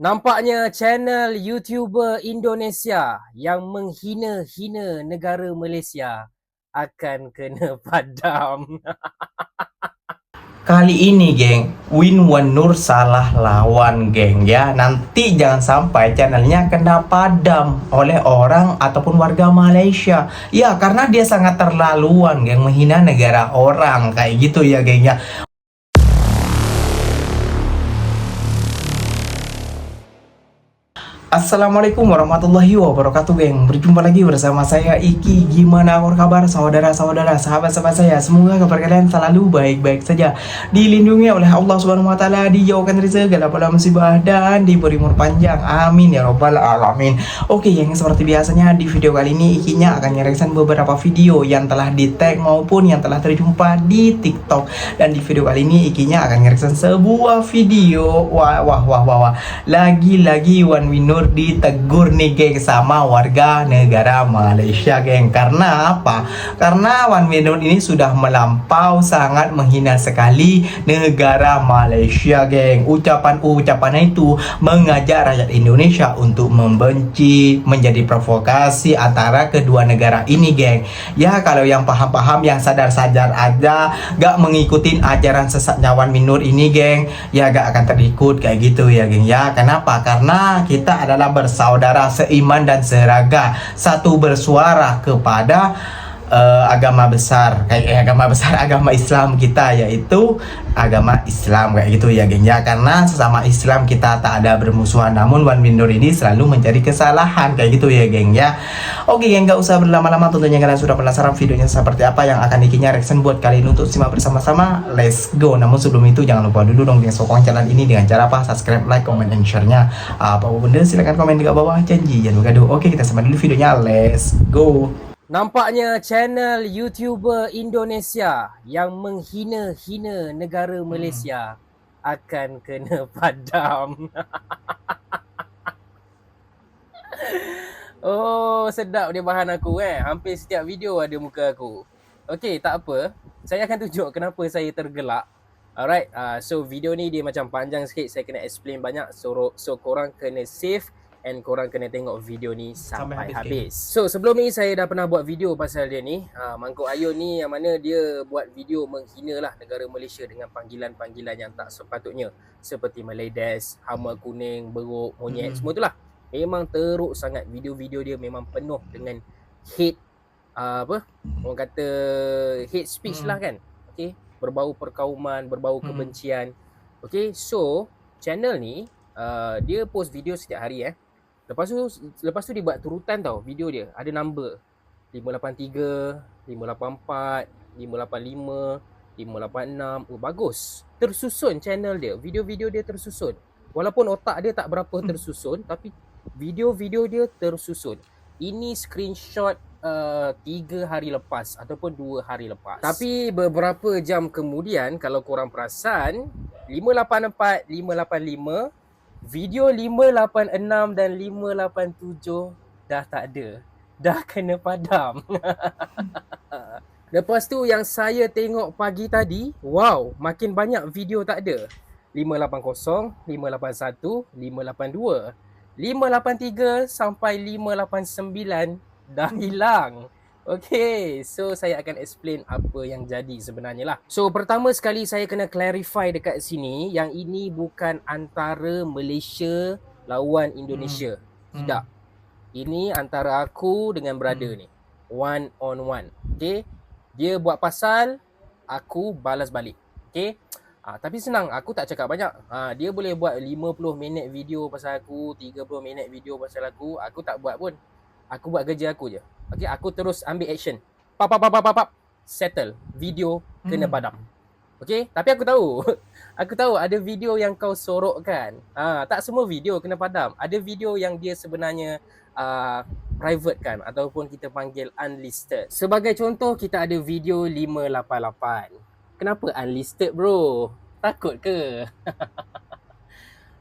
Nampaknya channel YouTuber Indonesia yang menghina-hina negara Malaysia akan kena padam. Kali ini, geng, Winwan Nur salah lawan, geng, ya. Nanti jangan sampai channelnya kena padam oleh orang ataupun warga Malaysia. Ya, karena dia sangat terlaluan, geng, menghina negara orang. Kayak gitu ya, geng, ya. Assalamualaikum warahmatullahi wabarakatuh, geng. Berjumpa lagi bersama saya Iki. Gimana kabar saudara-saudara, sahabat-sahabat saya? Semoga kabar kalian selalu baik-baik saja, dilindungi oleh Allah Subhanahu wa taala, dijauhkan dari segala bala musibah dan diberi umur panjang. Amin ya robbal alamin. Oke, yang seperti biasanya di video kali ini Ikinya akan ngereaction beberapa video yang telah di tag maupun yang telah terjumpa di TikTok. Dan di video kali ini Ikinya akan ngereaction sebuah video. Wah. Lagi-lagi Wan Winur ditegur nih, geng, sama warga negara Malaysia, geng. Karena apa? Karena Wan Winur ini sudah melampau sangat menghina sekali negara Malaysia, geng. Ucapannya itu mengajak rakyat Indonesia untuk membenci, menjadi provokasi antara kedua negara ini, geng. Ya, kalau yang paham-paham, yang sadar-sadar aja, gak mengikutin ajaran sesatnya Wan Winur ini, geng, ya gak akan terikut kayak gitu ya, geng, ya. Kenapa? Karena kita adalah bersaudara seiman dan seraga, satu bersuara kepada agama Islam kita, yaitu agama Islam kayak gitu ya, geng, ya. Karena sesama Islam kita tak ada bermusuhan, namun Wan Winur ini selalu mencari kesalahan kayak gitu ya, geng, ya. Oke, geng, gak usah berlama-lama, tentunya kalian sudah penasaran videonya seperti apa yang akan Ikinya reaction buat kalian untuk simak bersama-sama. Let's go. Namun sebelum itu jangan lupa dulu dong, geng, sokong channel ini dengan cara apa? Subscribe, like, comment, dan share-nya. Apa benda silahkan komen di bawah, janji jangan bergaduh. Oke, kita simak dulu videonya. Let's go. Nampaknya channel YouTuber Indonesia yang menghina-hina negara Malaysia akan kena padam. Oh, sedap dia bahan aku Hampir setiap video ada muka aku. Okey, tak apa. Saya akan tunjuk kenapa saya tergelak. Alright, so video ni dia macam panjang sikit. Saya kena explain banyak. So korang kena save and korang kena tengok video ni sampai habis. So sebelum ni saya dah pernah buat video pasal dia ni. Mangkuk Ayun ni yang mana dia buat video menghina lah negara Malaysia dengan panggilan-panggilan yang tak sepatutnya. Seperti Melayu, hama kuning, beruk, monyet, semua tu lah. Memang teruk sangat. Video-video dia memang penuh dengan hate, orang kata hate speech lah kan. Okay, berbau perkauman, berbau kebencian. Okay, so channel ni dia post video setiap hari Lepas tu dia buat turutan tau video dia. Ada number 583, 584, 585, 586. Oh, bagus. Tersusun channel dia. Video-video dia tersusun. Walaupun otak dia tak berapa tersusun, tapi video-video dia tersusun. Ini screenshot 3 hari lepas ataupun 2 hari lepas. Tapi beberapa jam kemudian, kalau korang perasan, 584, 585, video 586 dan 587 dah tak ada. Dah kena padam. Lepas tu yang saya tengok pagi tadi, wow, makin banyak video tak ada. 580, 581, 582, 583 sampai 589 dah hilang. Okay, so saya akan explain apa yang jadi sebenarnya lah. So pertama sekali saya kena clarify dekat sini, yang ini bukan antara Malaysia lawan Indonesia. Tidak. Ini antara aku dengan brother ni. One on one. Okay. Dia buat pasal, aku balas balik. Okay. Tapi senang, aku tak cakap banyak. Dia boleh buat 50 minit video pasal aku, 30 minit video pasal aku tak buat pun. Aku buat kerja aku je. Okay, aku terus ambil action. Pap. Settle. Video kena padam. Okay, tapi aku tahu. Aku tahu ada video yang kau sorokkan. Tak semua video kena padam. Ada video yang dia sebenarnya private kan, ataupun kita panggil unlisted. Sebagai contoh, kita ada video 588. Kenapa unlisted, bro? Takut ke?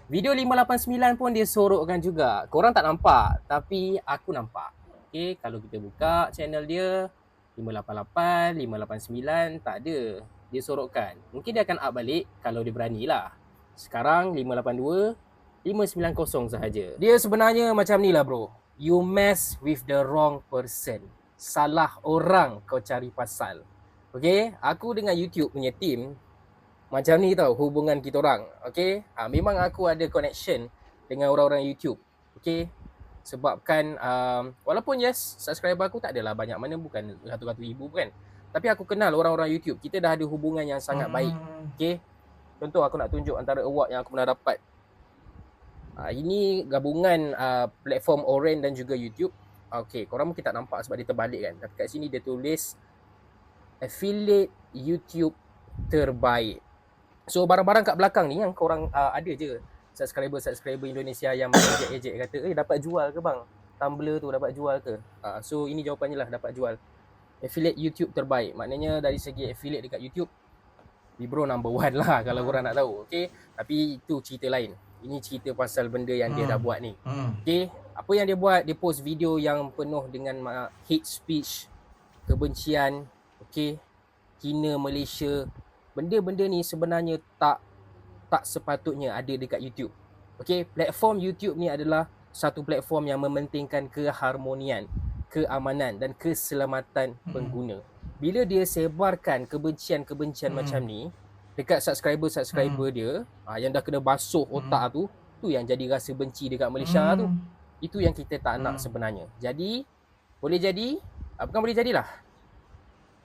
Video 589 pun dia sorokkan juga. Korang tak nampak, tapi aku nampak. Okay, kalau kita buka channel dia, 588, 589 tak ada. Dia sorokkan. Mungkin dia akan up balik kalau dia berani lah. Sekarang 582, 590 sahaja. Dia sebenarnya macam ni lah bro. You mess with the wrong person. Salah orang kau cari pasal. Okay, aku dengan YouTube punya team macam ni tau hubungan kita orang. Okay, memang aku ada connection dengan orang-orang YouTube. Okay, sebabkan walaupun yes, subscriber aku tak adalah banyak mana, bukan ratus-ratus ribu kan. Tapi aku kenal orang-orang YouTube. Kita dah ada hubungan yang sangat baik. Okay, contoh aku nak tunjuk antara award yang aku pernah dapat. Ini gabungan platform Orange dan juga YouTube. Okay, korang mungkin tak nampak sebab dia terbalik kan. Tapi kat sini dia tulis affiliate YouTube terbaik. So barang-barang kat belakang ni yang korang ada je subscriber Indonesia yang ejek-ejek kata dapat jual ke bang? Tumblr tu dapat jual ke? So ini jawapannya lah, dapat jual. Affiliate YouTube terbaik. Maknanya dari segi affiliate dekat YouTube, Wibro number 1 lah kalau korang nak tahu. Okay, tapi itu cerita lain. Ini cerita pasal benda yang dia dah buat ni. Okay, apa yang dia buat, dia post video yang penuh dengan hate speech, kebencian, okay, hina Malaysia. Benda-benda ni sebenarnya tak sepatutnya ada dekat YouTube. Okay, platform YouTube ni adalah satu platform yang mementingkan keharmonian, keamanan dan keselamatan pengguna. Bila dia sebarkan kebencian-kebencian macam ni dekat subscriber dia yang dah kena basuh otak tu yang jadi rasa benci dekat Malaysia tu. Itu yang kita tak nak sebenarnya. Jadi bukan boleh jadilah,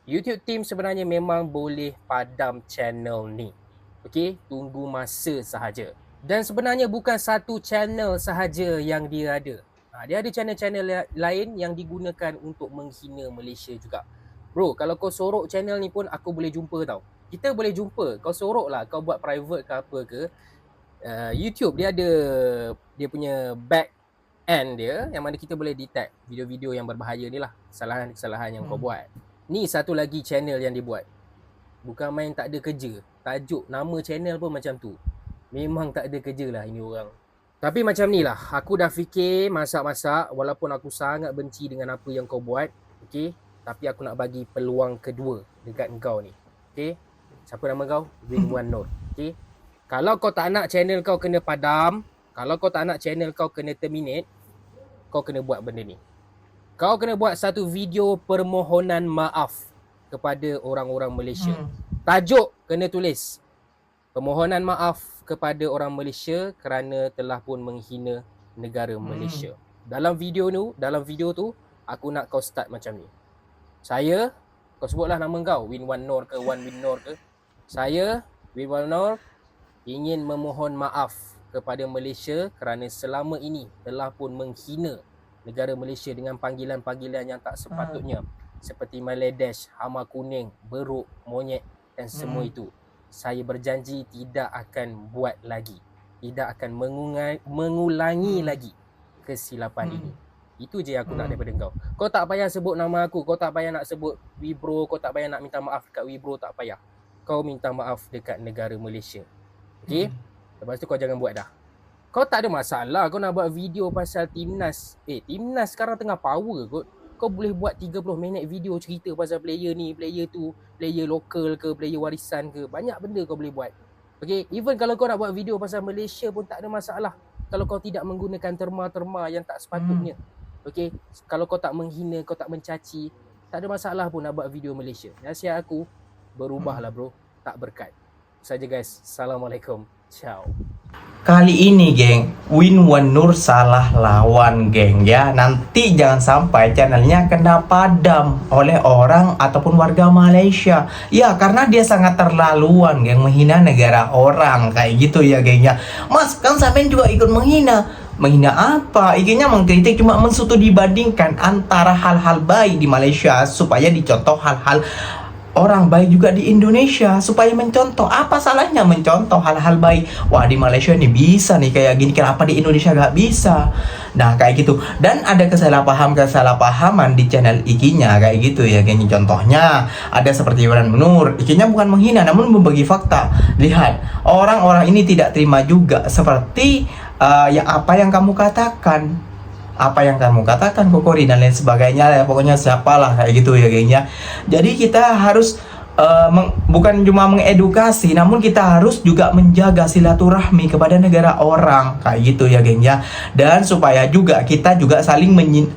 YouTube team sebenarnya memang boleh padam channel ni. Okay, tunggu masa sahaja. Dan sebenarnya bukan satu channel sahaja yang dia ada. Dia ada channel-channel lain yang digunakan untuk menghina Malaysia juga. Bro, kalau kau sorok channel ni pun aku boleh jumpa tau. Kita boleh jumpa. Kau sorok lah, kau buat private ke apa ke. YouTube dia ada dia punya back end dia yang mana kita boleh detect video-video yang berbahaya ni lah. Kesalahan-kesalahan yang kau buat. Ni satu lagi channel yang dia buat. Bukan main tak ada kerja. Tajuk nama channel pun macam tu. Memang tak ada kerja lah ini orang. Tapi macam ni lah. Aku dah fikir masak-masak. Walaupun aku sangat benci dengan apa yang kau buat. Okay. Tapi aku nak bagi peluang kedua dekat kau ni. Okay. Siapa nama kau? Win1 Nur. Okay. Kalau kau tak nak channel kau kena padam. Kalau kau tak nak channel kau kena terminate. Kau kena buat benda ni. Kau kena buat satu video permohonan maaf kepada orang-orang Malaysia. Tajuk kena tulis permohonan maaf kepada orang Malaysia kerana telah pun menghina negara Malaysia. Dalam video tu aku nak kau start macam ni. Saya, kau sebutlah nama kau, Win1 Nur ke Wan Win Nur ke. Saya, Win1 Nur, ingin memohon maaf kepada Malaysia kerana selama ini telah pun menghina negara Malaysia dengan panggilan-panggilan yang tak sepatutnya. Seperti Maledesh, Hama Kuning, Beruk, Monyet dan semua itu. Saya berjanji tidak akan buat lagi. Tidak akan mengulangi lagi kesilapan ini. Itu je yang aku nak daripada kau. Kau tak payah sebut nama aku. Kau tak payah nak sebut Wibro. Kau tak payah nak minta maaf dekat Wibro. Tak payah. Kau minta maaf dekat negara Malaysia. Okay? Lepas tu kau jangan buat dah. Kau tak ada masalah kau nak buat video pasal Timnas. Timnas sekarang tengah power kot. Kau boleh buat 30 minit video cerita pasal player ni, player tu, player lokal ke, player warisan ke. Banyak benda kau boleh buat. Okay? Even kalau kau nak buat video pasal Malaysia pun tak ada masalah. Kalau kau tidak menggunakan terma-terma yang tak sepatutnya. Okay? Kalau kau tak menghina, kau tak mencaci, tak ada masalah pun nak buat video Malaysia. Nasihat aku, berubahlah bro. Tak berkat. Itu saja guys. Assalamualaikum. Ciao. Kali ini geng, Win1 Nur salah lawan geng ya. Nanti jangan sampai channelnya kena padam oleh orang ataupun warga Malaysia. Ya, karena dia sangat terlaluan geng, menghina negara orang kayak gitu ya geng ya. Mas, kan sampean juga ikut menghina. Menghina apa? IG-nya mengkritik cuma mensutu dibandingkan antara hal-hal baik di Malaysia supaya dicontoh hal-hal orang baik juga di Indonesia supaya mencontoh. Apa salahnya mencontoh hal-hal baik? Wah, di Malaysia ini bisa nih kayak gini, kenapa di Indonesia gak bisa? Nah kayak gitu. Dan ada kesalahpahaman di channel IG-nya kayak gitu ya gini. Contohnya ada seperti Win1 Nur, IG-nya bukan menghina namun membagi fakta. Lihat, orang-orang ini tidak terima juga seperti apa yang kamu katakan, Kokori dan lain sebagainya ya, pokoknya siapalah kayak gitu ya gengnya. Jadi kita harus bukan cuma mengedukasi, namun kita harus juga menjaga silaturahmi kepada negara orang kayak gitu ya geng ya. Dan supaya juga kita juga saling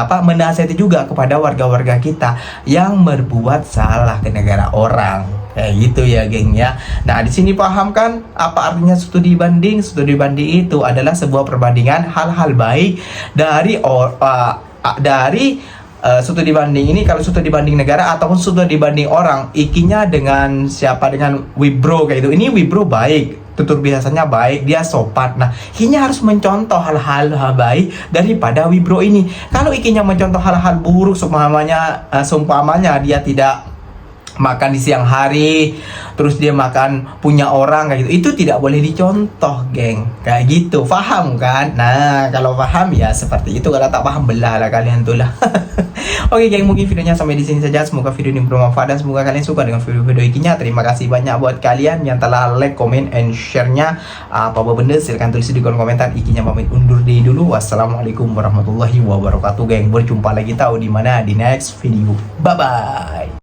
menasihati juga kepada warga-warga kita yang berbuat salah ke negara orang kayak gitu ya geng ya. Nah di sini paham kan apa artinya studi banding? Studi banding itu adalah sebuah perbandingan hal-hal baik dari studi banding ini. Kalau studi banding negara ataupun studi banding orang, ikinya dengan siapa, dengan Wibro kayak gitu. Ini Wibro baik, tutur biasanya baik, dia sopan. Nah, ikinya harus mencontoh hal-hal baik daripada Wibro ini. Kalau ikinya mencontoh hal-hal buruk, seumpamanya dia tidak makan di siang hari, terus dia makan punya orang kayak gitu, itu tidak boleh dicontoh geng kayak gitu, paham kan? Nah kalau paham ya seperti itu, kalau tak paham belah lah kalian tuh lah. Oke geng, mungkin videonya sampai di sini saja. Semoga video ini bermanfaat dan semoga kalian suka dengan video-video ikinya. Terima kasih banyak buat kalian yang telah like, comment, and share-nya. Apa-apa benda silahkan tulis di kolom komentar. Ikinya pamit undur diri dulu. Wassalamualaikum warahmatullahi wabarakatuh geng. Berjumpa lagi tahu di mana di next video. Bye bye.